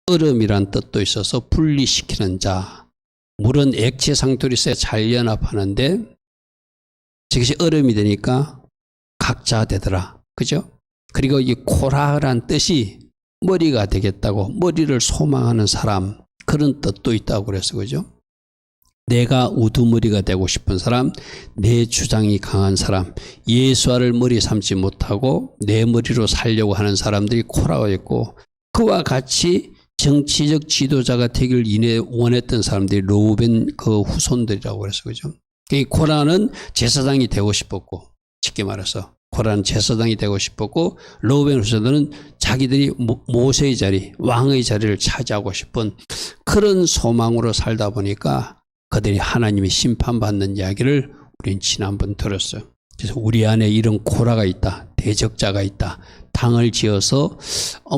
얼음이란 뜻도 있어서 분리시키는 자. 물은 액체 상태로 있어야 잘 연합하는데 저것이 얼음이 되니까 각자가 되더라. 그죠? 그리고 이 코라란 뜻이 머리가 되겠다고, 머리를 소망하는 사람, 그런 뜻도 있다고 그래서, 그죠? 내가 우두머리가 되고 싶은 사람, 내 주장이 강한 사람, 예수와를 머리 삼지 못하고 내 머리로 살려고 하는 사람들이 코라가 있고, 그와 같이 정치적 지도자가 되길 원했던 사람들이 로벤 그 후손들이라고 그래서, 그죠? 이 코라는 제사장이 되고 싶었고, 쉽게 말해서 코라는 제사장이 되고 싶었고, 로벤 후손들은 자기들이 모세의 자리, 왕의 자리를 차지하고 싶은 그런 소망으로 살다 보니까 그들이 하나님이 심판받는 이야기를 우린 지난번 들었어요. 그래서 우리 안에 이런 코라가 있다, 대적자가 있다, 당을 지어서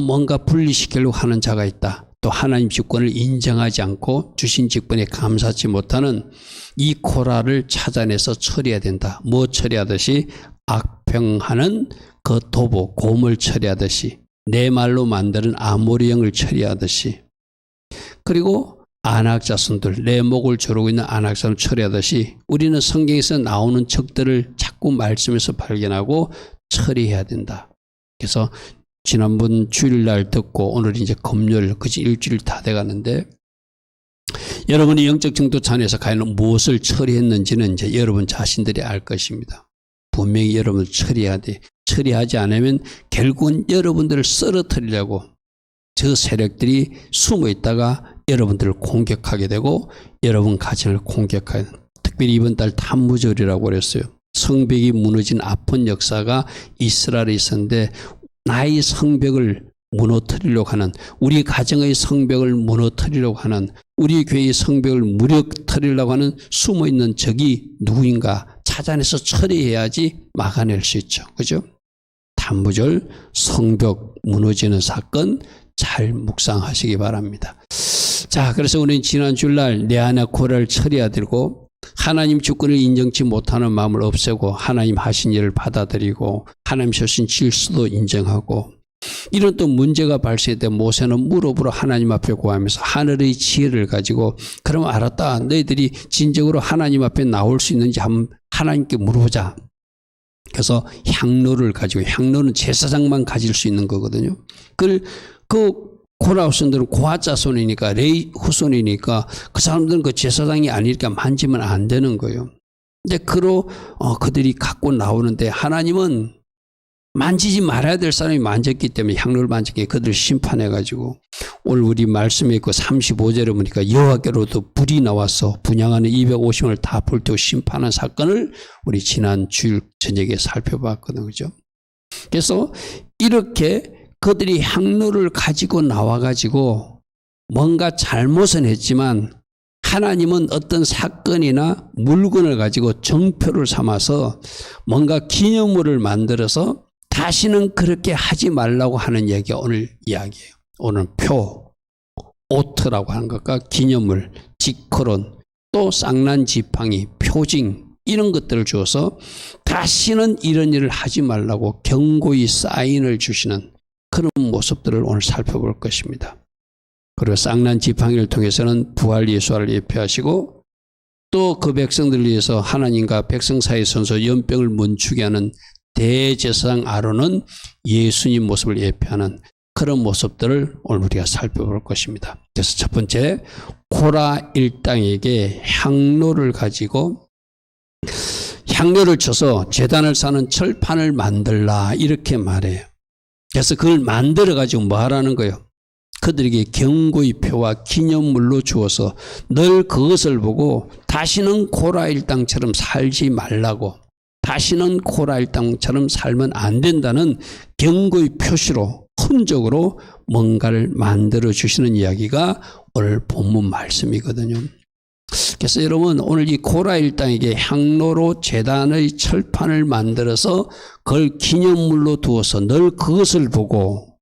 뭔가 분리시키려고 하는 자가 있다, 또 하나님 주권을 인정하지 않고 주신 직분에 감사하지 못하는 이 코라를 찾아내서 처리해야 된다. 뭐 처리하듯이 악평하는 그 도보, 곰을 처리하듯이, 내 말로 만드는 아모리형을 처리하듯이, 그리고 안악자손들, 내 목을 조르고 있는 안악자손을 처리하듯이 우리는 성경에서 나오는 적들을 자꾸 말씀에서 발견하고 처리해야 된다. 그래서 지난번 주일날 듣고 오늘 이제 금요일, 그치 일주일 다 돼가는데, 여러분이 영적 정도 차원에서 과연 무엇을 처리했는지는 이제 여러분 자신들이 알 것입니다. 분명히 여러분을 처리해야 돼. 처리하지 않으면 결국은 여러분들을 쓰러뜨리려고 저 세력들이 숨어 있다가 여러분들을 공격하게 되고 여러분 가정을 공격하게 됩니다. 특별히 이번 달 탄무절이라고 그랬어요. 성벽이 무너진 아픈 역사가 이스라엘에 있었는데, 나의 성벽을 무너뜨리려고 하는, 우리 가정의 성벽을 무너뜨리려고 하는, 우리 교회의 성벽을 무력뜨리려고 하는 숨어있는 적이 누구인가 찾아내서 처리해야지 막아낼 수 있죠. 그죠? 탄무절 성벽 무너지는 사건 잘 묵상하시기 바랍니다. 자, 그래서 우리는 지난 주일날 내 안에 코라를 처리해야 되고, 하나님 주권을 인정치 못하는 마음을 없애고 하나님 하신 일을 받아들이고 하나님 주신 질서도 인정하고, 이런 또 문제가 발생할 모세는 무릎으로 하나님 앞에 구하면서 하늘의 지혜를 가지고, 그럼 알았다, 너희들이 진정으로 하나님 앞에 나올 수 있는지 한번 하나님께 물어보자. 그래서 향로를 가지고, 향로는 제사장만 가질 수 있는 거거든요. 그 코라 후손들은 고아 자손이니까, 레위 후손이니까 그 사람들은 그 제사장이 아니니까 만지면 안 되는 거예요. 근데 그들이 갖고 나오는데 하나님은 만지지 말아야 될 사람이 만졌기 때문에 향로를 만졌기에 그들을 심판해가지고, 오늘 우리 말씀에 있고 35절에 보니까 여호와께로부터 불이 나와서 분향하는 250명을 다 불태워 심판한 사건을 우리 지난 주일 저녁에 살펴봤거든요. 그죠? 그래서 이렇게 그들이 향로를 가지고 나와가지고 뭔가 잘못은 했지만, 하나님은 어떤 사건이나 물건을 가지고 정표를 삼아서 뭔가 기념물을 만들어서 다시는 그렇게 하지 말라고 하는 얘기가 오늘 이야기예요. 오늘 표, 오트라고 하는 것과 기념물, 지크론, 또 쌍난 지팡이, 표징, 이런 것들을 주어서 다시는 이런 일을 하지 말라고 경고의 사인을 주시는 그런 모습들을 오늘 살펴볼 것입니다. 그리고 쌍난 지팡이를 통해서는 부활 예수를 예표하시고, 또 그 백성들을 위해서 하나님과 백성 사이 선서 연병을 멈추게 하는 대제사장 아론은 예수님 모습을 예표하는 그런 모습들을 오늘 우리가 살펴볼 것입니다. 그래서 첫 번째, 코라 일당에게 향로를 가지고 향로를 쳐서 제단을 쌓는 철판을 만들라, 이렇게 말해요. 그래서 그걸 만들어 가지고 뭐 하라는 거예요? 그들에게 경고의 표와 기념물로 주어서 늘 그것을 보고 다시는 코라 일당처럼 살지 말라고, 다시는 코라 일당처럼 살면 안 된다는 경고의 표시로, 흔적으로 뭔가를 만들어 주시는 이야기가 오늘 본문 말씀이거든요. 그래서 여러분, 오늘 이 코라 일당에게 향로로 제단의 철판을 만들어서 그걸 기념물로 두어서 늘 그것을 보고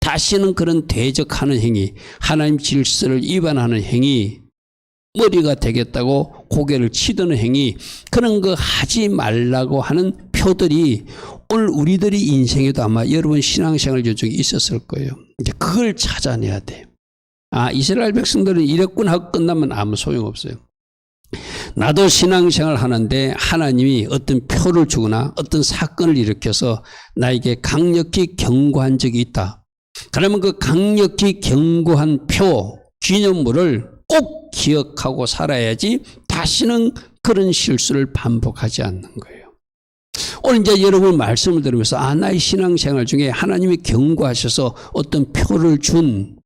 다시는 그런 대적하는 행위, 하나님 질서를 위반하는 행위, 머리가 되겠다고 고개를 치드는 행위, 그런 거 하지 말라고 하는 표들이 오늘 우리들이 인생에도 아마 여러분 신앙생활 중에 있었을 거예요. 이제 그걸 찾아내야 돼요. 아, 이스라엘 백성들은 이랬구나 하고 끝나면 아무 소용없어요. 나도 신앙생활 하는데 하나님이 어떤 표를 주거나 어떤 사건을 일으켜서 나에게 강력히 경고한 적이 있다. 그러면 그 강력히 경고한 표, 기념물을 꼭 기억하고 살아야지 다시는 그런 실수를 반복하지 않는 거예요. 오늘 이제 여러분 말씀을 들으면서 아, 나의 신앙생활 중에 하나님이 경고하셔서 어떤 표를 준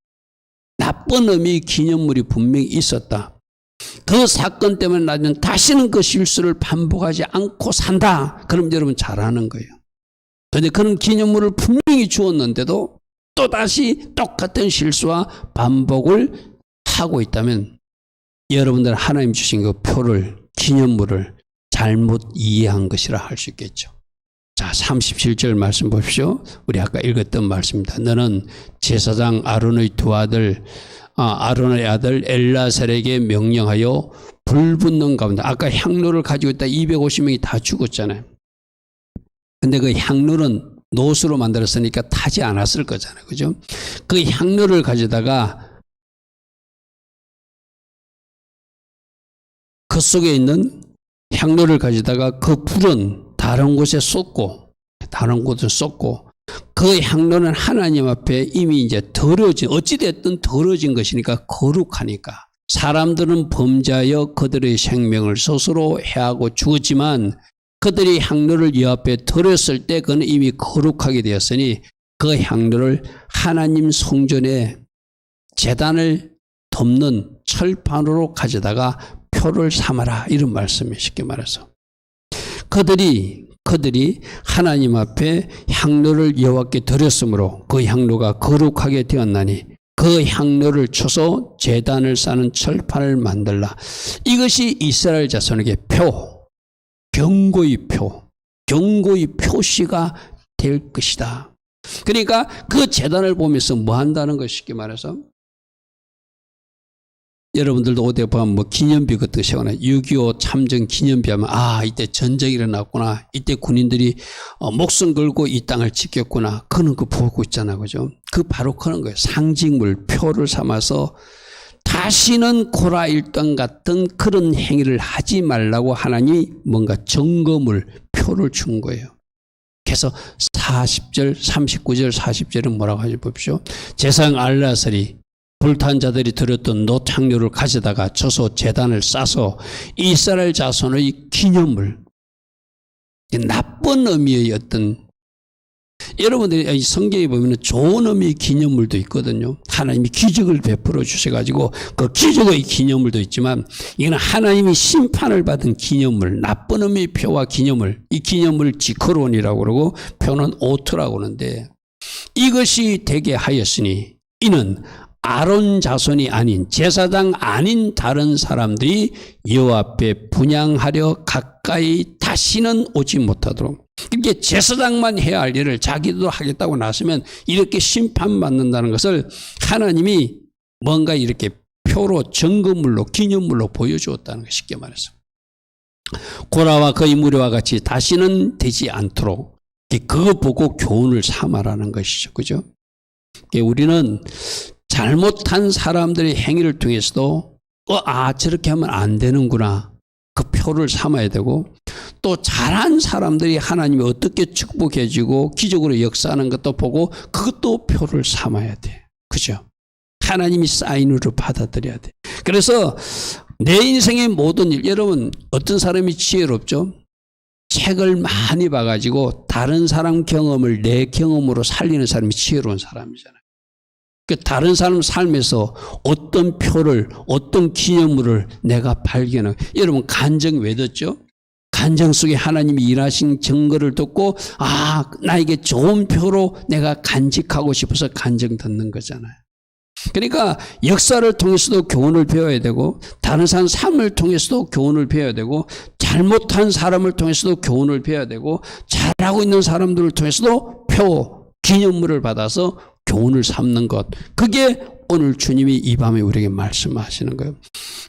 나쁜 의미의 기념물이 분명히 있었다. 그 사건 때문에 나는 다시는 그 실수를 반복하지 않고 산다. 그럼 여러분 잘하는 거예요. 그런데 그런 기념물을 분명히 주었는데도 또다시 똑같은 실수와 반복을 하고 있다면 여러분들 하나님 주신 그 표를, 기념물을 잘못 이해한 것이라 할 수 있겠죠. 자, 37절 말씀 보십시오. 우리 아까 읽었던 말씀입니다. 너는 제사장 아론의 두 아들, 아론의 아들 엘라살에게 명령하여 불 붙는 가운데, 아까 향로를 가지고 있다 250명이 다 죽었잖아요. 근데 그 향로는 노수로 만들었으니까 타지 않았을 거잖아요. 그죠? 그 향로를 가져다가 그 속에 있는 향로를 가져다가 그 불은 다른 곳에 쏟고, 다른 곳에 쏟고, 그 향로는 하나님 앞에 이미 이제 어찌됐든 더러진 것이니까 거룩하니까. 사람들은 범죄하여 그들의 생명을 스스로 해하고 죽었지만 그들이 향로를 이 앞에 들었을 때 그는 이미 거룩하게 되었으니 그 향로를 하나님 성전에 제단을 덮는 철판으로 가져다가 표를 삼아라. 이런 말씀이 쉽게 말해서. 그들이 하나님 앞에 향로를 여호와께 드렸으므로 그 향로가 거룩하게 되었나니 그 향로를 쳐서 제단을 쌓는 철판을 만들라. 이것이 이스라엘 자손에게 표, 경고의 표, 경고의 표시가 될 것이다. 그러니까 그 제단을 보면서 뭐 한다는 것 쉽게 말해서 여러분들도 어디 보면 뭐 기념비 같은 거 세워놔요. 6.25 참전 기념비 하면 아, 이때 전쟁이 일어났구나. 이때 군인들이 목숨 걸고 이 땅을 지켰구나. 그런 거 보고 있잖아. 그죠? 그 바로 그런 거예요. 상징물, 표를 삼아서 다시는 코라 일당 같은 그런 행위를 하지 말라고 하나님이 뭔가 점검을, 표를 준 거예요. 그래서 40절, 39절, 40절은 뭐라고 하지 보십시오. 제사장 엘라살이 불탄 자들이 들었던 노탕료를 가져다가 쳐서 제단을 싸서 이스라엘 자손의 기념물, 나쁜 의미의 어떤, 여러분들이 성경에 보면 좋은 의미의 기념물도 있거든요. 하나님이 기적을 베풀어 주셔가지고 그 기적의 기념물도 있지만 이건 하나님이 심판을 받은 기념물, 나쁜 의미의 표와 기념물, 이 기념물을 지크론이라고 그러고 표는 오트라고 그러는데 이것이 되게 하였으니 이는 아론 자손이 아닌 제사장 아닌 다른 사람들이 여호와 앞에 분향하려 가까이 다시는 오지 못하도록. 이렇게 제사장만 해야 할 일을 자기도 하겠다고 나서면 이렇게 심판받는다는 것을 하나님이 뭔가 이렇게 표로 증거물로 기념물로 보여주었다는 것, 쉽게 말해서 고라와 그의 무리와 같이 다시는 되지 않도록 그거 보고 교훈을 삼아라는 것이죠. 그죠? 우리는 잘못한 사람들의 행위를 통해서도 저렇게 하면 안 되는구나. 그 표를 삼아야 되고 또 잘한 사람들이 하나님이 어떻게 축복해 주고 기적으로 역사하는 것도 보고 그것도 표를 삼아야 돼. 그죠? 하나님이 사인으로 받아들여야 돼. 그래서 내 인생의 모든 일, 여러분 어떤 사람이 지혜롭죠? 책을 많이 봐가지고 다른 사람 경험을 내 경험으로 살리는 사람이 지혜로운 사람이잖아요. 다른 사람 삶에서 어떤 표를, 어떤 기념물을 내가 발견하고, 여러분 간증 왜 듣죠? 간증 속에 하나님이 일하신 증거를 듣고 나에게 좋은 표로 내가 간직하고 싶어서 간증 듣는 거잖아요. 그러니까 역사를 통해서도 교훈을 배워야 되고 다른 사람 삶을 통해서도 교훈을 배워야 되고 잘못한 사람을 통해서도 교훈을 배워야 되고 잘하고 있는 사람들을 통해서도 표, 기념물을 받아서 교훈을 삼는 것, 그게 오늘 주님이 이 밤에 우리에게 말씀하시는 거예요.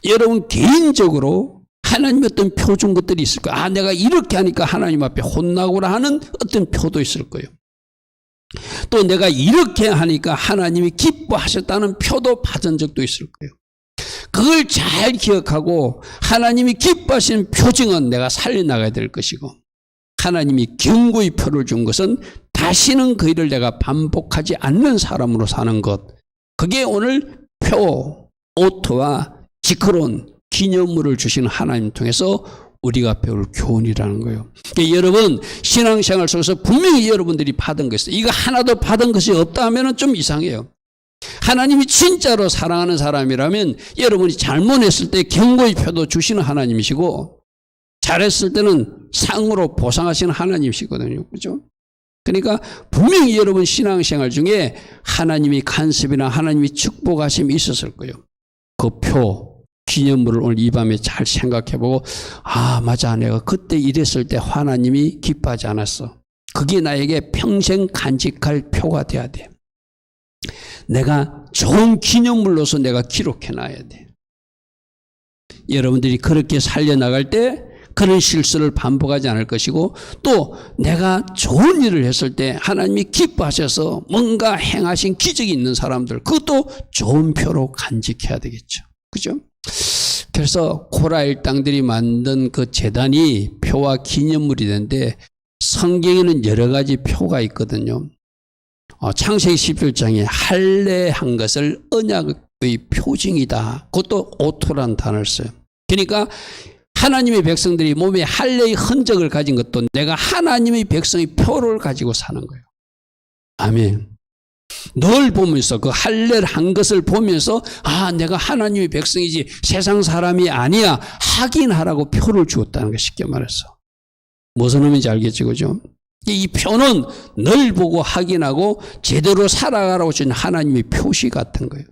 여러분 개인적으로 하나님의 어떤 표 준 것들이 있을 거예요. 내가 이렇게 하니까 하나님 앞에 혼나고라 하는 어떤 표도 있을 거예요. 또 내가 이렇게 하니까 하나님이 기뻐하셨다는 표도 받은 적도 있을 거예요. 그걸 잘 기억하고 하나님이 기뻐하시는 표징은 내가 살려나가야 될 것이고, 하나님이 경고의 표를 준 것은 다시는 그 일을 내가 반복하지 않는 사람으로 사는 것. 그게 오늘 표, 오토와 지크론, 기념물을 주시는 하나님 통해서 우리가 배울 교훈이라는 거예요. 그러니까 여러분 신앙생활 속에서 분명히 여러분들이 받은 거 있어요. 이거 하나도 받은 것이 없다 하면 좀 이상해요. 하나님이 진짜로 사랑하는 사람이라면 여러분이 잘못했을 때 경고의 표도 주시는 하나님이시고, 잘했을 때는 상으로 보상하시는 하나님이시거든요. 그렇죠? 그러니까 분명히 여러분 신앙생활 중에 하나님이 간섭이나 하나님이 축복하심이 있었을 거예요. 그 표, 기념물을 오늘 이 밤에 잘 생각해보고, 아 맞아, 내가 그때 이랬을 때 하나님이 기뻐하지 않았어. 그게 나에게 평생 간직할 표가 돼야 돼. 내가 좋은 기념물로서 내가 기록해놔야 돼. 여러분들이 그렇게 살려나갈 때 그런 실수를 반복하지 않을 것이고, 또 내가 좋은 일을 했을 때 하나님이 기뻐하셔서 뭔가 행하신 기적이 있는 사람들, 그것도 좋은 표로 간직해야 되겠죠. 그죠? 그래서 코라 일당들이 만든 그 제단이 표와 기념물이 되는데, 성경에는 여러 가지 표가 있거든요. 창세기 11장에 할례한 것을 언약의 표징이다. 그것도 오토라는 단어를 써요. 그러니까 하나님의 백성들이 몸에 할례의 흔적을 가진 것도 내가 하나님의 백성의 표를 가지고 사는 거예요. 아멘. 늘 보면서 그 할례를 한 것을 보면서, 아 내가 하나님의 백성이지 세상 사람이 아니야 확인하라고 표를 주었다는 거, 쉽게 말해서. 무슨 의미인지 알겠죠, 그죠? 이 표는 늘 보고 확인하고 제대로 살아가라고 주는 하나님의 표시 같은 거예요.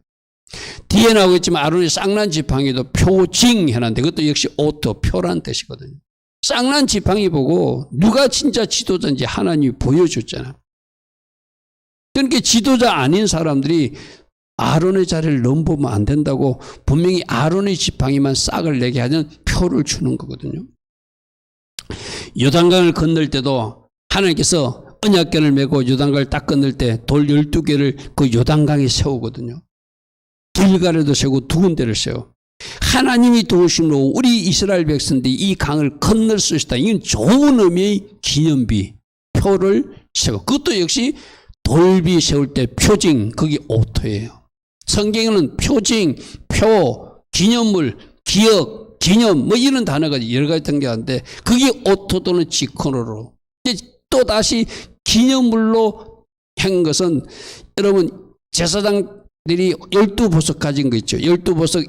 뒤에 나오겠지만 아론의 쌍난 지팡이도 표징 해놨는데 그것도 역시 오토, 표란 뜻이거든요. 쌍난 지팡이 보고 누가 진짜 지도자인지 하나님이 보여줬잖아요. 그러니까 지도자 아닌 사람들이 아론의 자리를 넘보면 안 된다고 분명히 아론의 지팡이만 싹을 내게 하는 표를 주는 거거든요. 요단강을 건널 때도 하나님께서 언약궤를 메고 요단강을 딱 건널 때 돌 12개를 그 요단강에 세우거든요. 길갈에도 세우고 두 군데를 세워. 하나님이 도우심으로 우리 이스라엘 백성들이 이 강을 건널 수 있다. 이건 좋은 의미의 기념비, 표를 세워. 그것도 역시 돌비 세울 때 표징, 그게 오토예요. 성경에는 표징, 표, 기념물, 기억, 기념 뭐 이런 단어가 여러 가지 등장하는데 그게 오토 또는 지코노로. 또 다시 기념물로 한 것은 여러분 제사장들이 12보석 가진 거 있죠. 12보석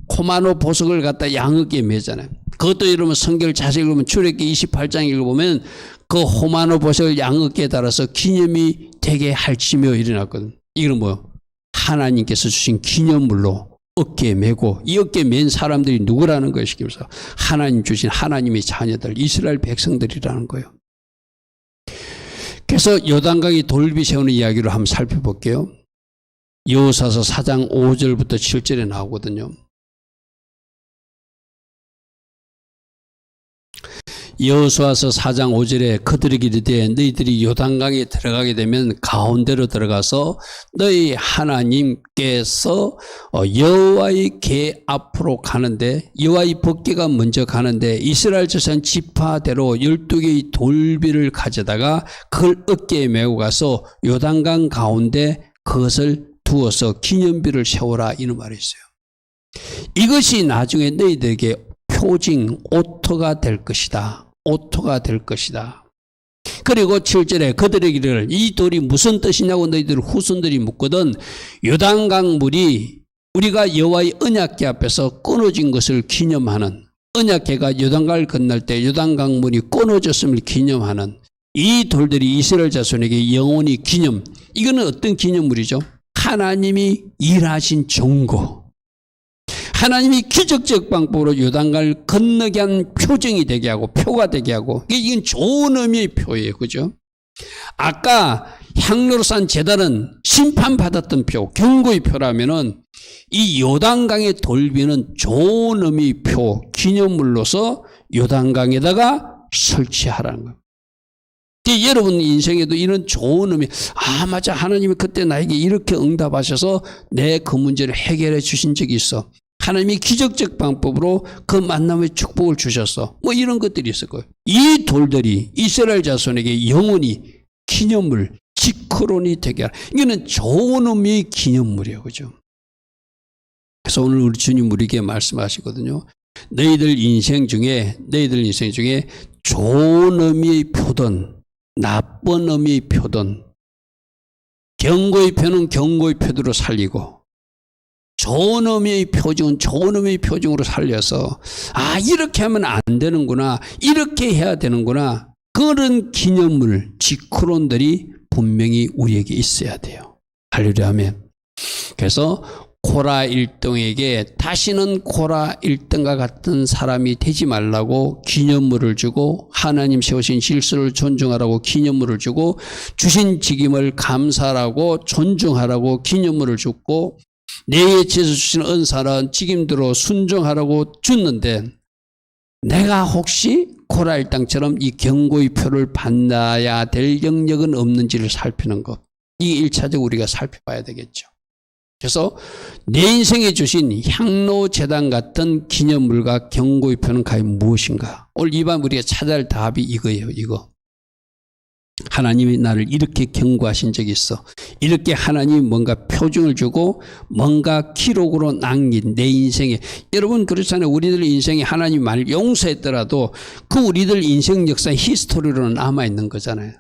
코마노 보석을 갖다 양어깨에 매잖아요. 그것도 여러분 성경을 자세히 읽으면 출애굽기 28장 읽어보면 그 호마노 보석을 양어깨에 달아서 기념이 되게 할지며 일어났거든. 이건 뭐요? 하나님께서 주신 기념물로 어깨에 메고, 이 어깨에 맨 사람들이 누구라는 것이면서 하나님 주신 하나님의 자녀들, 이스라엘 백성들이라는 거예요. 그래서 요단강이 돌비 세우는 이야기를 한번 살펴볼게요. 여호수아서 4장 5절부터 7절에 나오거든요. 여호수아서 4장 5절에 그들에게 이르되 너희들이 요단강에 들어가게 되면 가운데로 들어가서 너희 하나님께서 여호와의 궤 앞으로 가는데, 여호와의 법궤가 먼저 가는데 이스라엘 자손 지파대로 12개의 돌비를 가져다가 그걸 어깨에 메고 가서 요단강 가운데 그것을 두어서 기념비를 세우라, 이런 말이 있어요. 이것이 나중에 너희들에게 표징, 오토가 될 것이다. 오토가 될 것이다. 그리고 7절에 그들에게 이르기를 이 돌이 무슨 뜻이냐고 너희들 후손들이 묻거든 요단강 물이 우리가 여호와의 언약궤 앞에서 끊어진 것을 기념하는, 언약궤가 요단강을 건널 때 요단강 물이 끊어졌음을 기념하는 이 돌들이 이스라엘 자손에게 영원히 기념, 이거는 어떤 기념물이죠? 하나님이 일하신 증거, 하나님이 기적적 방법으로 요단강을 건너게 한 표징이 되게 하고 표가 되게 하고, 이건 좋은 의미의 표예요. 그죠? 아까 향로로 쌓은 제단은 심판받았던 표, 경고의 표라면은 이 요단강의 돌비는 좋은 의미의 표, 기념물로서 요단강에다가 설치하라는 거예요. 여러분 인생에도 이런 좋은 의미, 맞아. 하나님이 그때 나에게 이렇게 응답하셔서 내 그 문제를 해결해 주신 적이 있어. 하나님이 기적적 방법으로 그 만남의 축복을 주셨어. 뭐 이런 것들이 있을 거예요. 이 돌들이 이스라엘 자손에게 영원히 기념물, 지크론이 되게 하라. 이거는 좋은 의미의 기념물이에요. 그죠? 그래서 오늘 우리 주님 우리에게 말씀하시거든요. 너희들 인생 중에 좋은 의미의 표든 나쁜 의미의 표든 경고의 표는 경고의 표대로 살리고 좋은 의미의 표징은 좋은 의미의 표징으로 살려서 이렇게 하면 안 되는구나, 이렇게 해야 되는구나, 그런 기념물, 지크론들이 분명히 우리에게 있어야 돼요. 할렐루야 아멘. 그래서 고라 1등에게 다시는 고라 1등과 같은 사람이 되지 말라고 기념물을 주고, 하나님 세우신 질서를 존중하라고 기념물을 주고, 주신 직임을 감사하라고 존중하라고 기념물을 줬고, 내 지에서 주신 은사는 직임대로 순종하라고 줬는데, 내가 혹시 고라 1당처럼 이 경고의 표를 받아야 될 영역은 없는지를 살피는 것, 이 1차적으로 우리가 살펴봐야 되겠죠. 그래서 내 인생에 주신 향로제단 같은 기념물과 경고의 표는 과연 무엇인가? 오늘 이 밤 우리가 찾아야 할 답이 이거예요. 이거. 하나님이 나를 이렇게 경고하신 적이 있어. 이렇게 하나님이 뭔가 표징을 주고 뭔가 기록으로 남긴 내 인생에. 여러분 그렇잖아요. 우리들 인생에 하나님이 만일 용서했더라도 그 우리들 인생 역사의 히스토리로는 남아있는 거잖아요.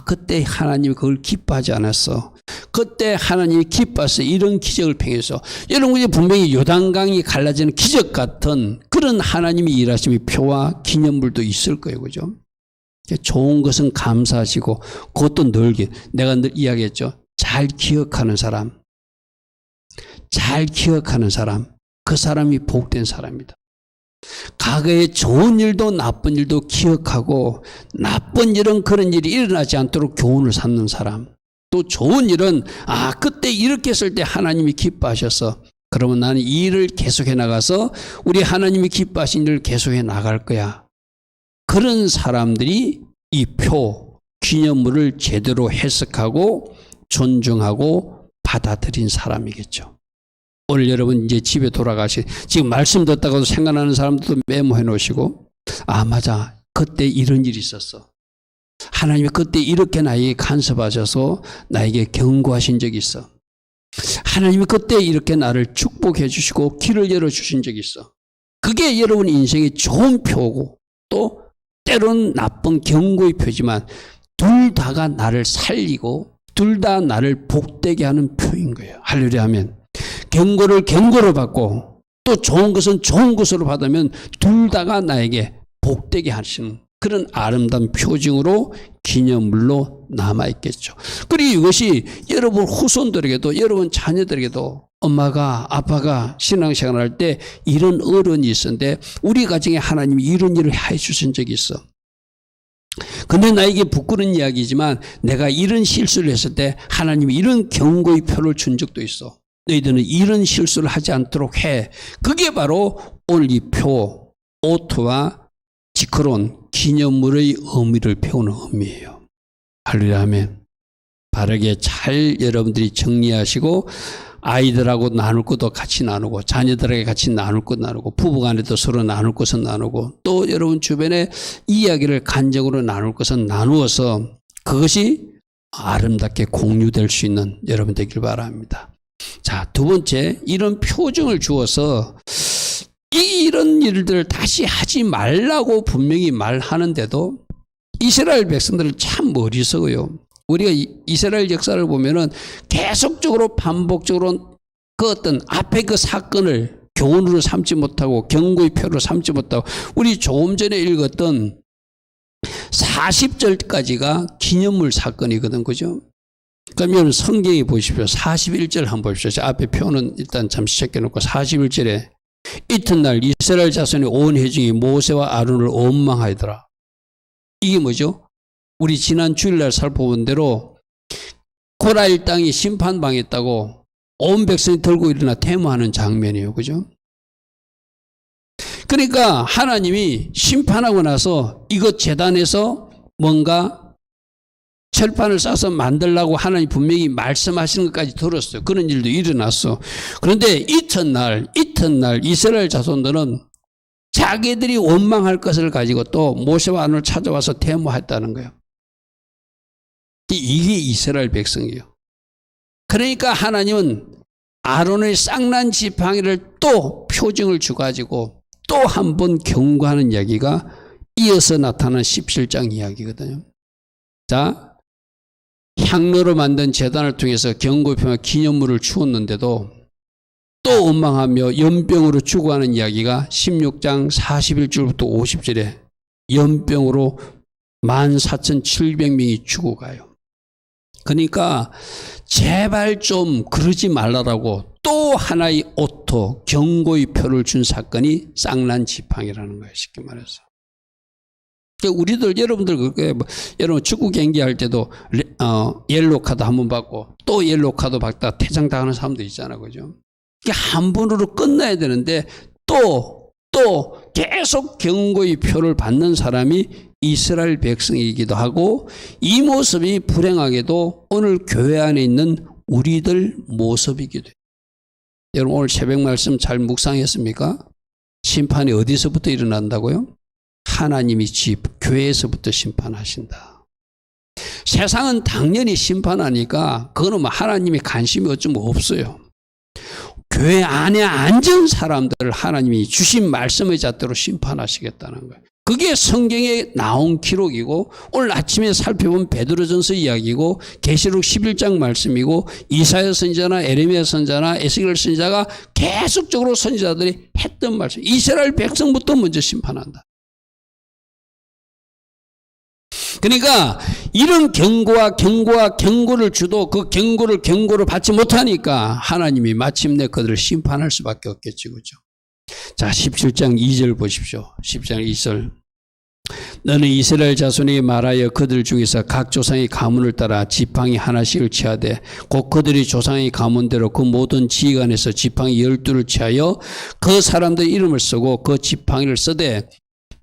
그때 하나님이 그걸 기뻐하지 않았어. 그때 하나님이 기뻐서 이런 기적을 행해서, 여러분 분명히 요단강이 갈라지는 기적 같은 그런 하나님이 일하심의 표와 기념물도 있을 거예요. 그죠? 좋은 것은 감사하시고, 그것도 내가 늘 이야기했죠. 잘 기억하는 사람, 그 사람이 복된 사람이다. 과거의 좋은 일도 나쁜 일도 기억하고, 나쁜 일은 그런 일이 일어나지 않도록 교훈을 삼는 사람, 또 좋은 일은 그때 이렇게 했을 때 하나님이 기뻐하셔서, 그러면 나는 이 일을 계속해 나가서 우리 하나님이 기뻐하신 일을 계속해 나갈 거야. 그런 사람들이 이 표, 기념물을 제대로 해석하고 존중하고 받아들인 사람이겠죠. 오늘 여러분 이제 집에 지금 말씀 듣다가도 생각나는 사람들도 메모해 놓으시고, 맞아. 그때 이런 일이 있었어. 하나님이 그때 이렇게 나에게 간섭하셔서 나에게 경고하신 적이 있어. 하나님이 그때 이렇게 나를 축복해 주시고 길을 열어주신 적이 있어. 그게 여러분 인생의 좋은 표고, 또 때로는 나쁜 경고의 표지만 둘 다가 나를 살리고 둘 다 나를 복되게 하는 표인 거예요. 할렐루야 하면 경고를 경고로 받고 또 좋은 것은 좋은 것으로 받으면 둘 다가 나에게 복되게 하시는 그런 아름다운 표징으로 기념물로 남아있겠죠. 그리고 이것이 여러분 후손들에게도, 여러분 자녀들에게도, 엄마가 아빠가 신앙생활 할 때 이런 어른이 있었는데 우리 가정에 하나님이 이런 일을 해주신 적이 있어. 근데 나에게 부끄러운 이야기지만 내가 이런 실수를 했을 때 하나님이 이런 경고의 표를 준 적도 있어. 너희들은 이런 실수를 하지 않도록 해. 그게 바로 오늘 이 표, 오토와 지크론, 기념물의 의미를 배우는 의미예요. 할렐루야 아멘. 바르게 잘 여러분들이 정리하시고 아이들하고 나눌 것도 같이 나누고, 자녀들에게 같이 나눌 것 나누고, 부부간에도 서로 나눌 것은 나누고, 또 여러분 주변에 이야기를 간접으로 나눌 것은 나누어서 그것이 아름답게 공유될 수 있는 여러분 되길 바랍니다. 자, 두 번째, 이런 표징을 주어서 이런 일들을 다시 하지 말라고 분명히 말하는데도 이스라엘 백성들은 참 머리석어요. 우리가 이스라엘 역사를 보면은 계속적으로 반복적으로 그 어떤 앞에 그 사건을 교훈으로 삼지 못하고 경고의 표로 삼지 못하고, 우리 조금 전에 읽었던 40절까지가 기념물 사건이거든. 그죠? 그러면 성경에 보십시오. 41절 한번 보십시오. 앞에 표는 일단 잠시 check해놓고 41절에 이튿날 이스라엘 자손의 온 회중이 모세와 아론을 원망하더라. 이게 뭐죠? 우리 지난 주일날 살펴본 대로 고라 일당이 심판당했다고 온 백성이 들고 일어나 데모하는 장면이에요. 그죠? 그러니까 하나님이 심판하고 나서 이것 재단에서 뭔가 철판을 싸서 만들라고 하나님 분명히 말씀하시는 것까지 들었어요. 그런 일도 일어났어. 그런데 이튿날 이스라엘 자손들은 자기들이 원망할 것을 가지고 또 모세와 아론을 찾아와서 데모했다는 거예요. 이게 이스라엘 백성이에요. 그러니까 하나님은 아론의 쌍난 지팡이를 또 표징을 주가지고 또 한 번 경고하는 이야기가 이어서 나타난 17장 이야기거든요. 자, 향로로 만든 제단을 통해서 경고표와 기념물을 주었는데도 또 원망하며 연병으로 죽어가는 이야기가 16장 41절부터 50절에 연병으로 14,700명이 죽어가요. 그러니까 제발 좀 그러지 말라라고 또 하나의 오토 경고의 표를 준 사건이 쌍난 지팡이라는 거예요. 쉽게 말해서. 우리들 여러분들 여러분 축구 경기 할 때도 옐로 카드 한 번 받고 또 옐로 카드 받다 퇴장당하는 사람도 있잖아, 그죠? 이게 한 번으로 끝나야 되는데 또 계속 경고의 표를 받는 사람이 이스라엘 백성이기도 하고 이 모습이 불행하게도 오늘 교회 안에 있는 우리들 모습이기도 해요. 여러분 오늘 새벽 말씀 잘 묵상했습니까? 심판이 어디서부터 일어난다고요? 하나님이 교회에서부터 심판하신다. 세상은 당연히 심판하니까 그거는 뭐 하나님의 관심이 어쩌면 없어요. 교회 안에 앉은 사람들을 하나님이 주신 말씀의 잣대로 심판하시겠다는 거예요. 그게 성경에 나온 기록이고 오늘 아침에 살펴본 베드로전서 이야기고 계시록 11장 말씀이고 이사야 선지자나 에레미야 선지자나 에스겔 선지자가 계속적으로 선지자들이 했던 말씀. 이스라엘 백성부터 먼저 심판한다. 그러니까 이런 경고를 주도 그 경고를 받지 못하니까 하나님이 마침내 그들을 심판할 수밖에 없겠지, 그죠? 자, 17장 2절 보십시오. 10장 2절. 너는 이스라엘 자손에게 말하여 그들 중에서 각 조상의 가문을 따라 지팡이 하나씩을 취하되 곧 그들이 조상의 가문대로 그 모든 지휘관에서 지팡이 12를 취하여 그 사람들 이름을 쓰고 그 지팡이를 쓰되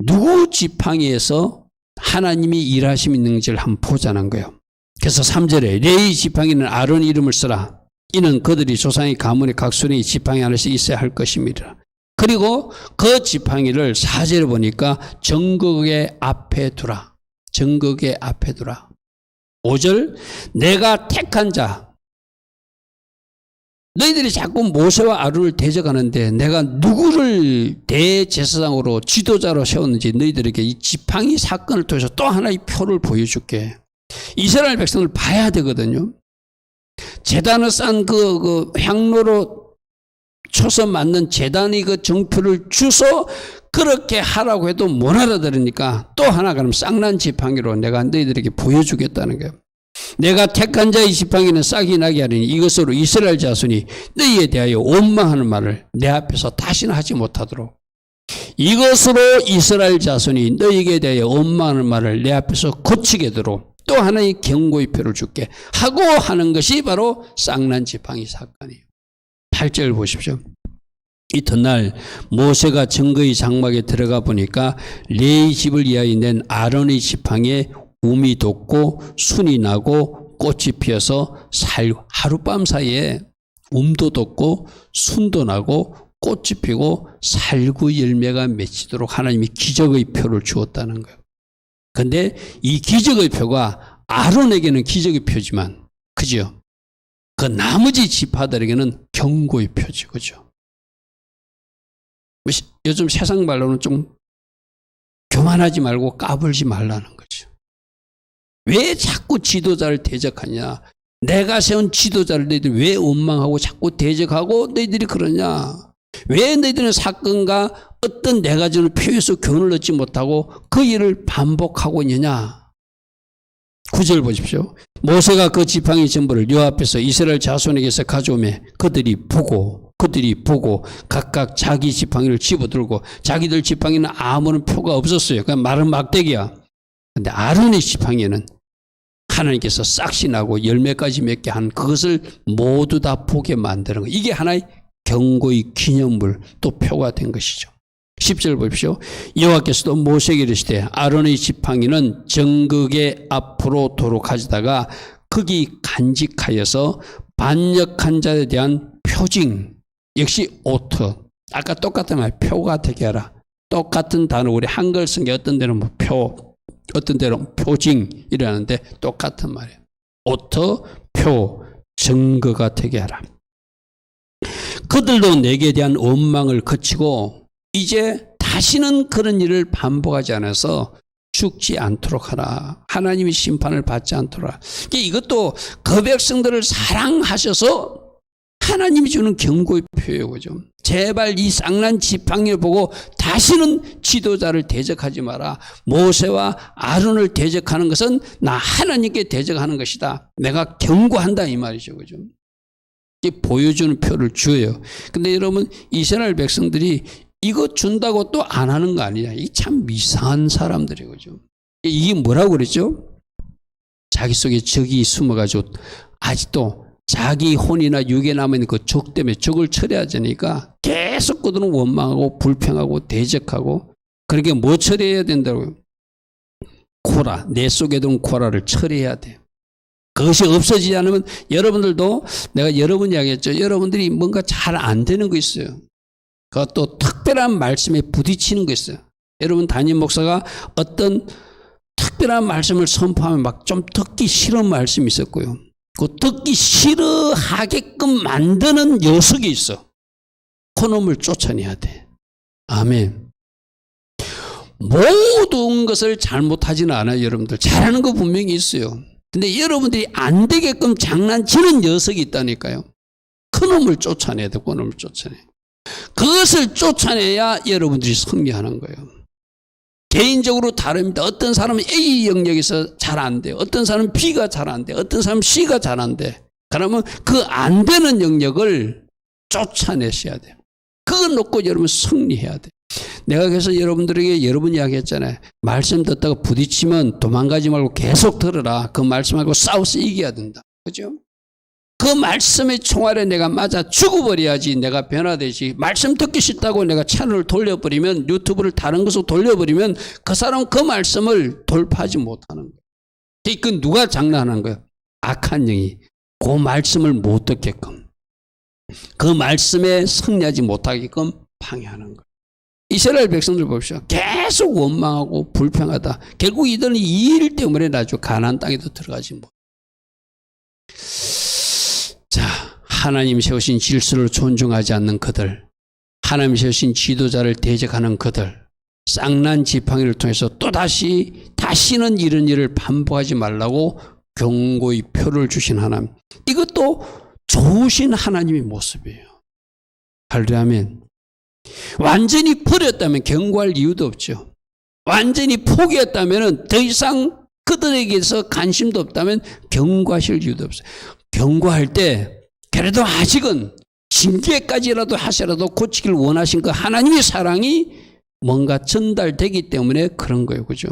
누구 지팡이에서 하나님이 일하심이 있는지를 한번 보자는 거예요. 그래서 3절에 레위 지팡이는 아론 이름을 쓰라. 이는 그들이 조상의 가문의 각 손에 지팡이 하나씩 있어야 할 것입니다. 그리고 그 지팡이를 4절에 보니까 정극의 앞에 두라. 정극의 앞에 두라. 5절 내가 택한 자. 너희들이 자꾸 모세와 아론을 대적하는데 내가 누구를 대제사장으로 지도자로 세웠는지 너희들에게 이 지팡이 사건을 통해서 또 하나의 표를 보여줄게. 이스라엘 백성을 봐야 되거든요. 제단을 싼 그 향로로 쳐서 만든 제단이 그 정표를 주서 그렇게 하라고 해도 못 알아들으니까 또 하나 그럼 쌍난 지팡이로 내가 너희들에게 보여주겠다는 거예요. 내가 택한 자의 지팡이는 싹이 나게 하리니 이것으로 이스라엘 자손이 너희에 대하여 원망하는 말을 내 앞에서 다시는 하지 못하도록 이것으로 이스라엘 자손이 너희에게 대하여 원망하는 말을 내 앞에서 고치게 되도록 또 하나의 경고의 표를 줄게 하고 하는 것이 바로 쌍난 지팡이 사건이에요. 8절 보십시오. 이튿날 모세가 증거의 장막에 들어가 보니까 레위 집을 위하여 낸 아론의 지팡이에 움이 돋고 순이 나고 꽃이 피어서 하룻밤 사이에 움도 돋고 순도 나고 꽃이 피고 살구 열매가 맺히도록 하나님이 기적의 표를 주었다는 거예요. 그런데 이 기적의 표가 아론에게는 기적의 표지만 그죠? 그 나머지 지파들에게는 경고의 표지, 그죠? 요즘 세상 말로는 좀 교만하지 말고 까불지 말라는 거죠. 왜 자꾸 지도자를 대적하냐? 내가 세운 지도자를 너희들이 왜 원망하고 자꾸 대적하고 너희들이 그러냐? 왜 너희들은 사건과 어떤 내가 주는 표에서 교훈을 얻지 못하고 그 일을 반복하고 있느냐? 9절 보십시오. 모세가 그 지팡이 전부를 요 앞에서 이스라엘 자손에게서 가져오매 그들이 보고 각각 자기 지팡이를 집어들고 자기들 지팡이는 아무런 표가 없었어요. 그냥 마른 막대기야. 근데 아론의 지팡이에는 하나님께서 싹시 나고 열매까지 맺게 한 그것을 모두 다 보게 만드는 거예요. 이게 하나의 경고의 기념물 또 표가 된 것이죠. 10절 보십시오. 여호와께서도 모세에게 이르시되 아론의 지팡이는 정극의 앞으로 도로 가져다가 극이 간직하여서 반역한 자에 대한 표징, 역시 오트, 아까 똑같은 말 표가 되게 하라. 똑같은 단어, 우리 한글 쓴 게 어떤 데는 뭐 표, 어떤 데는 표징 이라는데 똑같은 말이에요. 오트, 표, 증거가 되게 하라. 그들도 내게 대한 원망을 거치고 이제 다시는 그런 일을 반복하지 않아서 죽지 않도록 하라. 하나님이 심판을 받지 않도록 하라. 이것도 그 백성들을 사랑하셔서 하나님이 주는 경고의 표예요. 그죠? 제발 이 쌍난 지팡이를 보고 다시는 지도자를 대적하지 마라. 모세와 아론을 대적하는 것은 나 하나님께 대적하는 것이다. 내가 경고한다 이 말이죠. 그죠? 보여주는 표를 줘요. 근데 여러분 이스라엘 백성들이 이거 준다고 또 안 하는 거 아니냐. 이게 참 이상한 사람들이에요. 그죠? 이게 뭐라고 그랬죠? 자기 속에 적이 숨어가지고 아직도 자기 혼이나 육에 남아있는 그 적 때문에 적을 처리하자니까 계속 그들은 원망하고 불평하고 대적하고 그렇게 뭐 처리해야 된다고요? 코라, 내 속에 든 코라를 처리해야 돼요. 그것이 없어지지 않으면 여러분들도 내가 여러 번 이야기했죠. 여러분들이 뭔가 잘 안 되는 거 있어요. 그것도 특별한 말씀에 부딪히는 거 있어요. 여러분 담임 목사가 어떤 특별한 말씀을 선포하면 막 좀 듣기 싫은 말씀이 있었고요. 그 듣기 싫어하게끔 만드는 녀석이 있어. 그놈을 쫓아내야 돼. 아멘. 모든 것을 잘못하지는 않아요. 여러분들 잘하는 거 분명히 있어요. 근데 여러분들이 안 되게끔 장난치는 녀석이 있다니까요. 그놈을 쫓아내야 돼. 그놈을 쫓아내. 그것을 쫓아내야 여러분들이 승리하는 거예요. 개인적으로 다릅니다. 어떤 사람은 A 영역에서 잘 안 돼요. 어떤 사람은 B가 잘 안 돼요. 어떤 사람은 C가 잘 안 돼. 그러면 그 안 되는 영역을 쫓아내셔야 돼요. 그거 놓고 여러분 승리해야 돼요. 내가 그래서 여러분들에게 여러 번 이야기했잖아요. 말씀 듣다가 부딪히면 도망가지 말고 계속 들으라. 그 말씀하고 싸워서 이겨야 된다. 그죠? 그 말씀의 총알에 내가 맞아 죽어버려야지 내가 변화되지. 말씀 듣기 싫다고 내가 채널을 돌려버리면, 유튜브를 다른 것으로 돌려버리면 그 사람은 그 말씀을 돌파하지 못하는 거예요. 그 누가 장난하는 거예요? 악한 영이 그 말씀을 못 듣게끔, 그 말씀에 승리하지 못하게끔 방해하는 거예요. 이스라엘 백성들 봅시다. 계속 원망하고 불평하다. 결국 이들은 이 일 때문에 나중에 가나안 땅에도 들어가지 못. 자, 하나님 세우신 질서를 존중하지 않는 그들, 하나님 세우신 지도자를 대적하는 그들, 쌍난 지팡이를 통해서 다시는 이런 일을 반복하지 말라고 경고의 표를 주신 하나님. 이것도 좋으신 하나님의 모습이에요. 할렐루야. 완전히 버렸다면 경고할 이유도 없죠. 완전히 포기했다면 더 이상 그들에게서 관심도 없다면 경고하실 이유도 없어요. 경고할 때 그래도 아직은 징계까지라도 하시라도 고치길 원하신 그 하나님의 사랑이 뭔가 전달되기 때문에 그런 거예요. 그죠?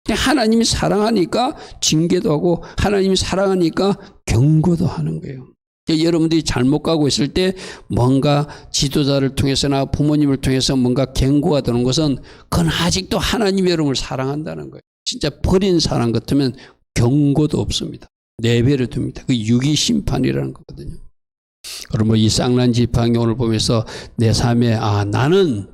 하나님이 사랑하니까 징계도 하고 하나님이 사랑하니까 경고도 하는 거예요. 여러분들이 잘못 가고 있을 때 뭔가 지도자를 통해서나 부모님을 통해서 뭔가 경고가 되는 것은 그건 아직도 하나님이 여러분을 사랑한다는 거예요. 진짜 버린 사람 같으면 경고도 없습니다. 내버려 둡니다. 그 유기 심판이라는 거거든요. 그러면 이 쌍난 지팡이 오늘 보면서 내 삶에 나는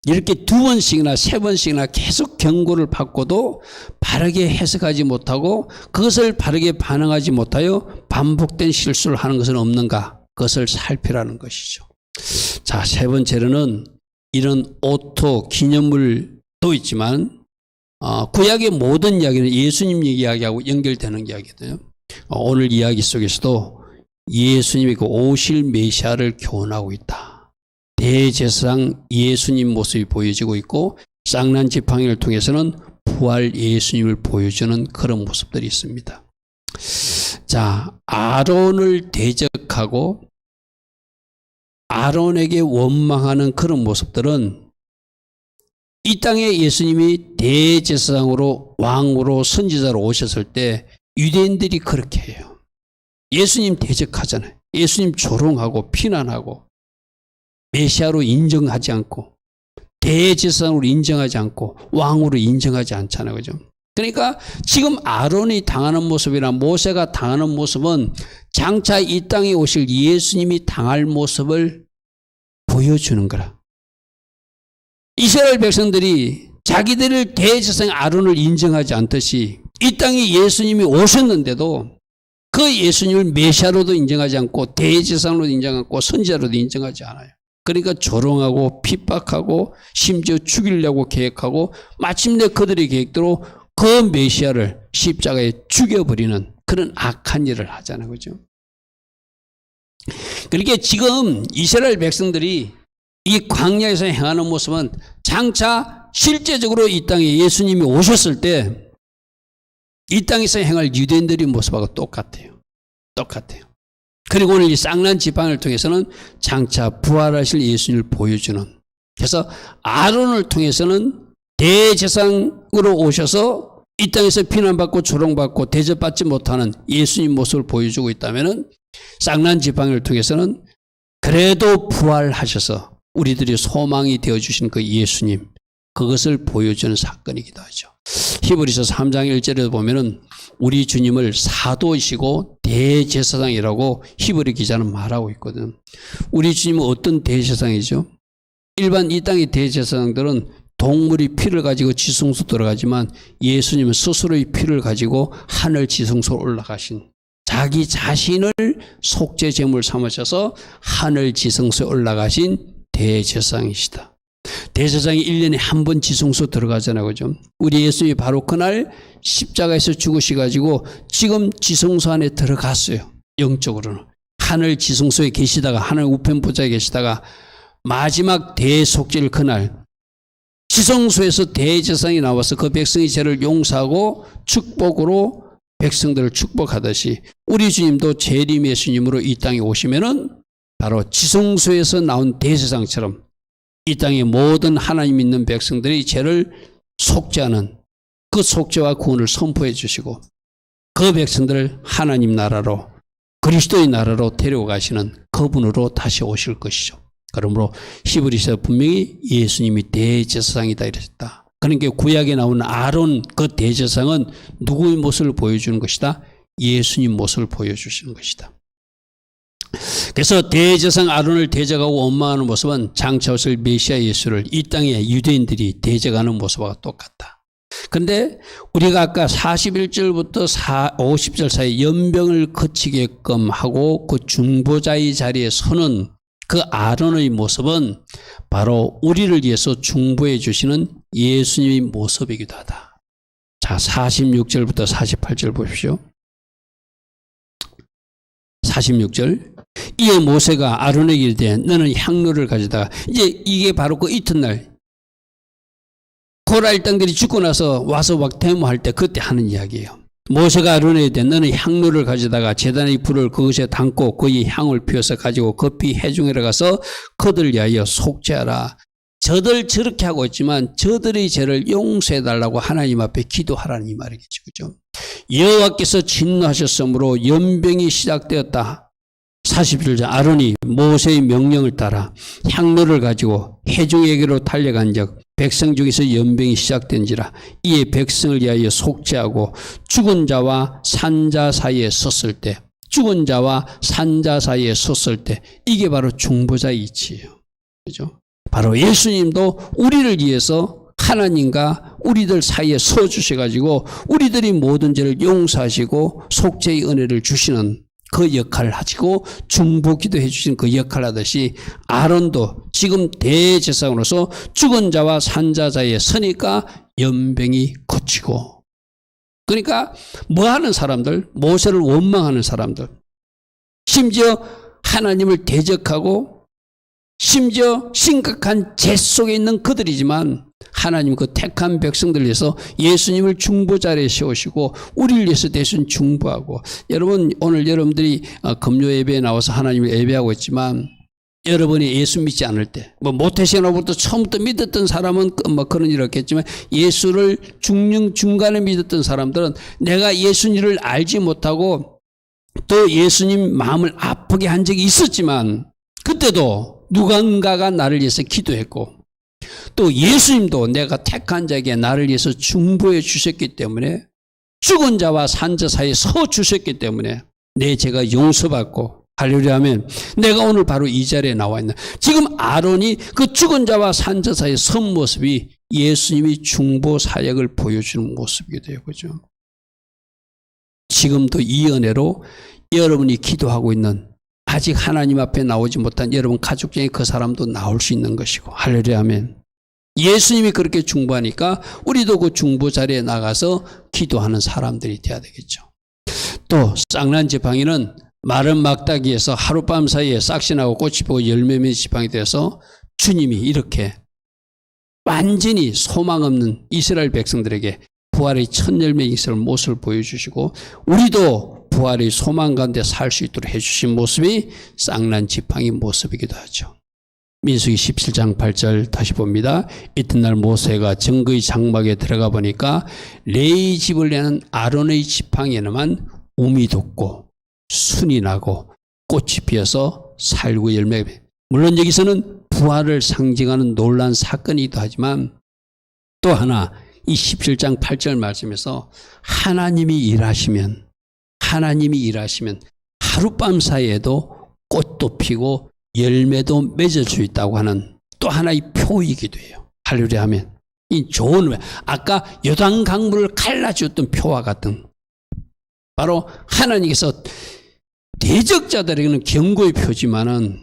이렇게 2번씩이나 3번씩이나 계속 경고를 받고도 바르게 해석하지 못하고 그것을 바르게 반응하지 못하여 반복된 실수를 하는 것은 없는가? 그것을 살피라는 것이죠. 자, 3번째로는 이런 오토 기념물도 있지만 구약의 모든 이야기는 예수님 이야기하고 연결되는 이야기거든요. 오늘 이야기 속에서도 예수님이 그 오실 메시아를 교훈하고 있다. 대제사장 예수님 모습이 보여지고 있고 쌍난 지팡이를 통해서는 부활 예수님을 보여주는 그런 모습들이 있습니다. 자, 아론을 대적하고 아론에게 원망하는 그런 모습들은 이 땅에 예수님이 대제사장으로 왕으로 선지자로 오셨을 때 유대인들이 그렇게 해요. 예수님 대적하잖아요. 예수님 조롱하고 비난하고 메시아로 인정하지 않고 대제사장으로 인정하지 않고 왕으로 인정하지 않잖아요. 그죠? 그러니까 지금 아론이 당하는 모습이나 모세가 당하는 모습은 장차 이 땅에 오실 예수님이 당할 모습을 보여주는 거라. 이스라엘 백성들이 자기들을 대제사장 아론을 인정하지 않듯이 이 땅에 예수님이 오셨는데도 그 예수님을 메시아로도 인정하지 않고 대제사장으로도 인정 않고 선지자로도 인정하지 않아요. 그러니까 조롱하고 핍박하고 심지어 죽이려고 계획하고 마침내 그들의 계획대로 그 메시아를 십자가에 죽여버리는 그런 악한 일을 하잖아요. 그죠? 그러니까 지금 이스라엘 백성들이 이 광야에서 행하는 모습은 장차 실제적으로 이 땅에 예수님이 오셨을 때 이 땅에서 행할 유대인들의 모습하고 똑같아요. 똑같아요. 그리고 오늘 이 쌍난 지팡이를 통해서는 장차 부활하실 예수님을 보여주는, 그래서 아론을 통해서는 대제사장으로 오셔서 이 땅에서 비난받고 조롱받고 대접받지 못하는 예수님 모습을 보여주고 있다면은 쌍난 지팡이를 통해서는 그래도 부활하셔서 우리들이 소망이 되어주신 그 예수님, 그것을 보여주는 사건이기도 하죠. 히브리서 3장 1절에 보면은 우리 주님을 사도이시고 대제사장이라고 히브리 기자는 말하고 있거든. 우리 주님은 어떤 대제사장이죠? 일반 이 땅의 대제사장들은 동물이 피를 가지고 지성소 들어가지만 예수님은 스스로의 피를 가지고 하늘 지성소로 올라가신, 자기 자신을 속죄 제물 삼으셔서 하늘 지성소에 올라가신 대제사장이시다. 대제사장이 1년에 한 번 지성소 들어가잖아요. 그죠? 우리 예수님이 바로 그날 십자가에서 죽으셔가지고 지금 지성소 안에 들어갔어요. 영적으로는. 하늘 지성소에 계시다가, 하늘 우편 보좌에 계시다가 마지막 대속죄일 그날 지성소에서 대제사장이 나와서 그 백성의 죄를 용서하고 축복으로 백성들을 축복하듯이 우리 주님도 재림 예수님으로 이 땅에 오시면은 바로 지성소에서 나온 대제사장처럼 이 땅의 모든 하나님 믿는 백성들의 죄를 속죄하는 그 속죄와 구원을 선포해 주시고 그 백성들을 하나님 나라로, 그리스도의 나라로 데려가시는 그분으로 다시 오실 것이죠. 그러므로 히브리서 분명히 예수님이 대제사장이다 이랬다. 그러니까 구약에 나오는 아론 그 대제사장은 누구의 모습을 보여주는 것이다? 예수님 모습을 보여주시는 것이다. 그래서 대제사장 아론을 대적하고 원망하는 모습은 장차 오실 메시아 예수를 이 땅의 유대인들이 대적하는 모습과 똑같다. 그런데 우리가 아까 41절부터 50절 사이 연병을 거치게끔 하고 그 중보자의 자리에 서는 그 아론의 모습은 바로 우리를 위해서 중보해 주시는 예수님의 모습이기도 하다. 자, 46절부터 48절 보십시오. 46절. 이에 모세가 아론에게 이르되 너는 향로를 가져다가, 이제 이게 바로 그 이튿날 고라일 땅들이 죽고 나서 와서 막 데모할 때 그때 하는 이야기예요. 모세가 아론에게 이르되 너는 향로를 가져다가 제단의 불을 그것에 담고 그의 향을 피워서 가지고 급히 회중에 가서 그들을 위하여 속죄하라. 저들 저렇게 하고 있지만 저들의 죄를 용서해달라고 하나님 앞에 기도하라는 이 말이겠죠. 그죠? 여호와께서 진노하셨으므로 연병이 시작되었다. 41절 아론이 모세의 명령을 따라 향로를 가지고 회중에게로 달려간 적 백성 중에서 연병이 시작된지라. 이에 백성을 위하여 속죄하고 죽은 자와 산자 사이에 섰을 때, 죽은 자와 산자 사이에 섰을 때, 이게 바로 중보자의 이치예요. 그죠? 바로 예수님도 우리를 위해서 하나님과 우리들 사이에 서 주셔가지고 우리들이 모든 죄를 용서하시고 속죄의 은혜를 주시는 그 역할을 하시고 중보기도 해주신 그 역할을 하듯이 아론도 지금 대제사장으로서 죽은 자와 산자 사이에 서니까 연병이 거치고, 그러니까 뭐하는 사람들, 모세를 원망하는 사람들, 심지어 하나님을 대적하고 심지어 심각한 죄 속에 있는 그들이지만 하나님 그 택한 백성들 위해서 예수님을 중보자리에 세우시고 우리를 위해서 대신 중보하고. 여러분, 오늘 여러분들이 금요 예배에 나와서 하나님을 예배하고 있지만 여러분이 예수 믿지 않을 때, 뭐 모태신앙부터 처음부터 믿었던 사람은 뭐 그런 일 없겠지만 예수를 중간에 믿었던 사람들은 내가 예수님을 알지 못하고 또 예수님 마음을 아프게 한 적이 있었지만 그때도 누군가가 나를 위해서 기도했고 또 예수님도 내가 택한 자에게 나를 위해서 중보해 주셨기 때문에 죽은 자와 산 자 사이에 서 주셨기 때문에 내 죄가 용서받고 할렐루야 하면 내가 오늘 바로 이 자리에 나와 있는 지금 아론이 그 죽은 자와 산 자 사이에 선 모습이 예수님이 중보 사역을 보여주는 모습이게 돼요. 그죠? 지금도 이 은혜로 여러분이 기도하고 있는 아직 하나님 앞에 나오지 못한 여러분 가족 중에 그 사람도 나올 수 있는 것이고 할렐루야 하면 예수님이 그렇게 중보하니까 우리도 그 중보 자리에 나가서 기도하는 사람들이 돼야 되겠죠. 또 쌍난 지팡이는 마른 막다기에서 하룻밤 사이에 싹이 나고 꽃이 피고 열매 맺는 지팡이 되어서 주님이 이렇게 완전히 소망 없는 이스라엘 백성들에게 부활의 첫 열매 있을 모습을 보여주시고 우리도 부활의 소망 가운데 살 수 있도록 해주신 모습이 쌍난 지팡이 모습이기도 하죠. 민수기 17장 8절 다시 봅니다. 이튿날 모세가 증거의 장막에 들어가 보니까 레위 집을 내는 아론의 지팡이에만 움이 돋고 순이 나고 꽃이 피어서 살구 열매. 물론 여기서는 부활을 상징하는 놀라운 사건이기도 하지만 또 하나 이 17장 8절 말씀에서 하나님이 일하시면 하룻밤 사이에도 꽃도 피고 열매도 맺을 수 있다고 하는 또 하나의 표이기도 해요. 할렐루야 하면 이 좋은 아까 요단 강물을 갈라주었던 표와 같은 바로 하나님께서 대적자들에게는 경고의 표지만은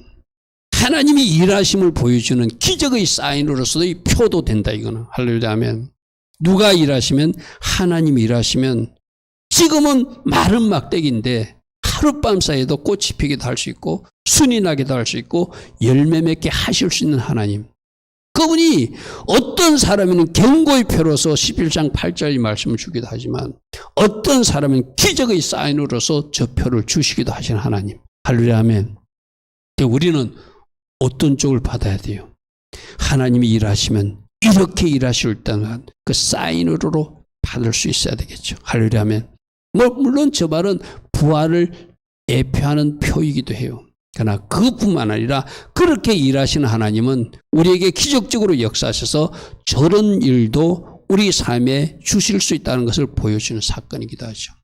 하나님이 일하심을 보여주는 기적의 사인으로서도 이 표도 된다 이거는. 할렐루야 하면 누가 일하시면 하나님이 일하시면 지금은 마른 막대기인데 하룻밤 사이에도 꽃이 피기도 할 수 있고 순이 나기도 할 수 있고 열매 맺게 하실 수 있는 하나님. 그분이 어떤 사람에는 경고의 표로서 11장 8절의 말씀을 주기도 하지만 어떤 사람은 기적의 사인으로서 저 표를 주시기도 하시는 하나님. 할렐루야 아멘. 우리는 어떤 쪽을 받아야 돼요? 하나님이 일하시면 이렇게 일하실 때는 그 사인으로 받을 수 있어야 되겠죠. 할렐루야 아멘. 물론 저 말은 부활을 예표하는 표이기도 해요. 그러나 그뿐만 아니라 그렇게 일하시는 하나님은 우리에게 기적적으로 역사하셔서 저런 일도 우리 삶에 주실 수 있다는 것을 보여주는 사건이기도 하죠.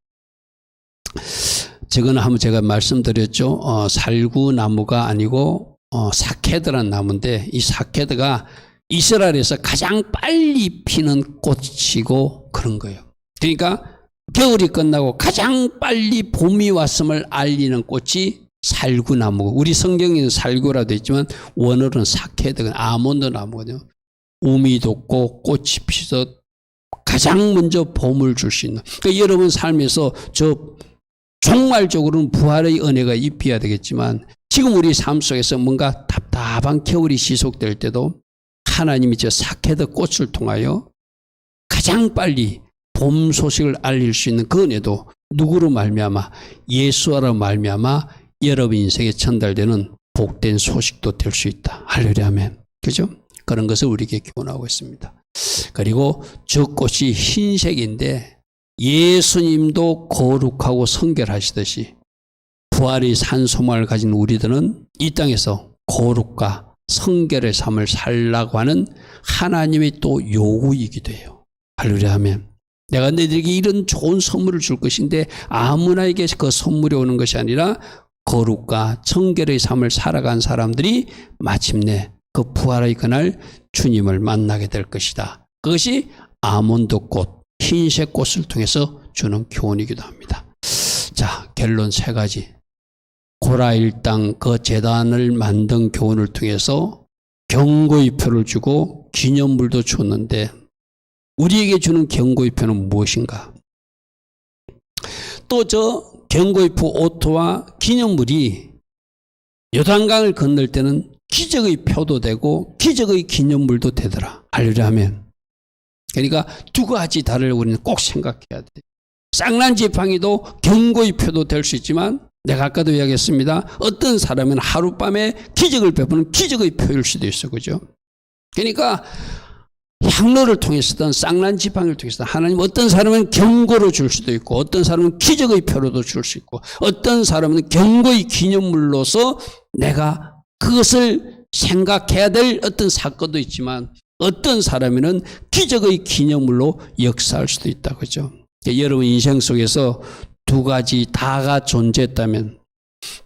저거는 한번 제가 말씀드렸죠. 살구나무가 아니고 사케드라는 나무인데 이 사케드가 이스라엘에서 가장 빨리 피는 꽃이고 그런 거예요. 그러니까 겨울이 끝나고 가장 빨리 봄이 왔음을 알리는 꽃이 살구나무고 우리 성경에는 살구라도 있지만 원어로는 사케드가 아몬드 나무거든요. 움이 돋고 꽃이 피서 가장 먼저 봄을 줄 수 있는 그러니까 여러분 삶에서 저 종말적으로는 부활의 은혜가 입혀야 되겠지만 지금 우리 삶 속에서 뭔가 답답한 겨울이 지속될 때도 하나님이 저 사케드 꽃을 통하여 가장 빨리 봄 소식을 알릴 수 있는 그 은혜도 누구로 말미암아 예수로 말미암아 여러분 인생에 전달되는 복된 소식도 될 수 있다. 할렐루야 아멘. 그죠? 그런 것을 우리에게 교훈하고 있습니다. 그리고 저 꽃이 흰색인데 예수님도 거룩하고 성결하시듯이 부활의 산 소망을 가진 우리들은 이 땅에서 거룩과 성결의 삶을 살라고 하는 하나님의 또 요구이기도 해요. 할렐루야 아멘. 내가 너희들에게 이런 좋은 선물을 줄 것인데 아무나에게 그 선물이 오는 것이 아니라 거룩과 성결의 삶을 살아간 사람들이 마침내 그 부활의 그날 주님을 만나게 될 것이다. 그것이 아몬드꽃, 흰색 꽃을 통해서 주는 교훈이기도 합니다. 자, 결론 세 가지. 고라 일당 그 제단을 만든 교훈을 통해서 경고의 표를 주고 기념물도 줬는데 우리에게 주는 경고의 표는 무엇인가? 또 저 경고의 표 오토와 기념물이 요단강을 건널 때는 기적의 표도 되고 기적의 기념물도 되더라. 할렐루야 하면. 그러니까 두 가지 다를 우리는 꼭 생각해야 돼. 쌍난 지팡이도 경고의 표도 될 수 있지만 내가 아까도 이야기했습니다. 어떤 사람은 하룻밤에 기적을 베푸는 기적의 표일 수도 있어. 그죠? 그러니까 향로를 통해서든 쌍난 지팡이를 통해서든 하나님 어떤 사람은 경고로 줄 수도 있고 어떤 사람은 기적의 표로도 줄 수 있고 어떤 사람은 경고의 기념물로서 내가 그것을 생각해야 될 어떤 사건도 있지만 어떤 사람에는 기적의 기념물로 역사할 수도 있다. 그죠? 여러분 인생 속에서 두 가지 다가 존재했다면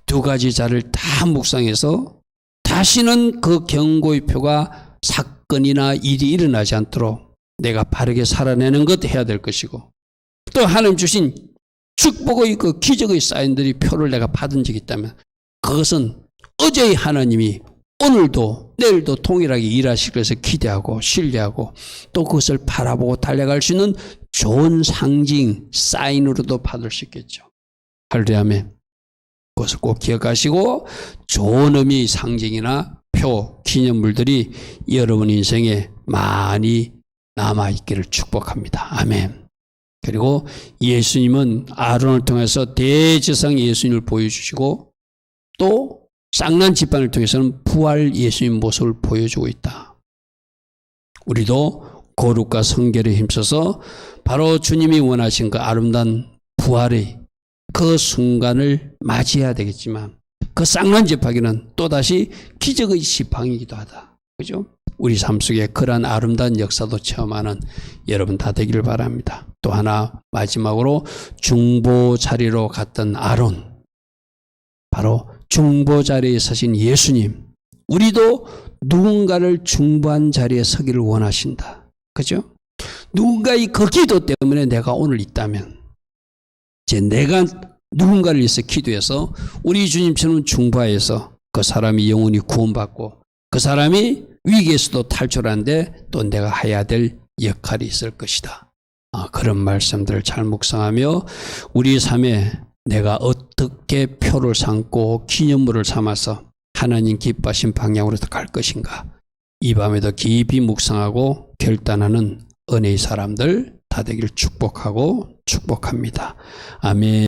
두 가지 자를 다 묵상해서 다시는 그 경고의 표가 사건이나 일이 일어나지 않도록 내가 바르게 살아내는 것 해야 될 것이고, 또 하나님 주신 축복의 그 기적의 사인들이 표를 내가 받은 적이 있다면 그것은 어제의 하나님이 오늘도 내일도 동일하게 일하실 것을 기대하고 신뢰하고 또 그것을 바라보고 달려갈 수 있는 좋은 상징, 사인으로도 받을 수 있겠죠. 할렐루야. 아멘. 그것을 꼭 기억하시고 좋은 의미의 상징이나 표, 기념물들이 여러분 인생에 많이 남아있기를 축복합니다. 아멘. 그리고 예수님은 아론을 통해서 대제사장 예수님을 보여주시고 또 쌍난 집안을 통해서는 부활 예수님 모습을 보여주고 있다. 우리도 거룩과 성결에 힘써서 바로 주님이 원하신 그 아름다운 부활의 그 순간을 맞이해야 되겠지만 그 쌍난 집하기는 또다시 기적의 지팡이기도 하다. 그죠? 우리 삶 속에 그러한 아름다운 역사도 체험하는 여러분 다 되기를 바랍니다. 또 하나 마지막으로 중보 자리로 갔던 아론, 바로 중보 자리에 서신 예수님, 우리도 누군가를 중보한 자리에 서기를 원하신다. 그죠? 누군가의 그 기도 때문에 내가 오늘 있다면 이제 내가 누군가를 위해서 기도해서 우리 주님처럼 중보해서 그 사람이 영혼이 구원받고 그 사람이 위기에서도 탈출하는데 또 내가 해야 될 역할이 있을 것이다. 그런 말씀들을 잘 묵상하며 우리 삶에 내가 어떻게 표를 삼고 기념물을 삼아서 하나님 기뻐하신 방향으로 갈 것인가, 이 밤에도 깊이 묵상하고 결단하는 은혜의 사람들 다 되기를 축복하고 축복합니다. 아멘.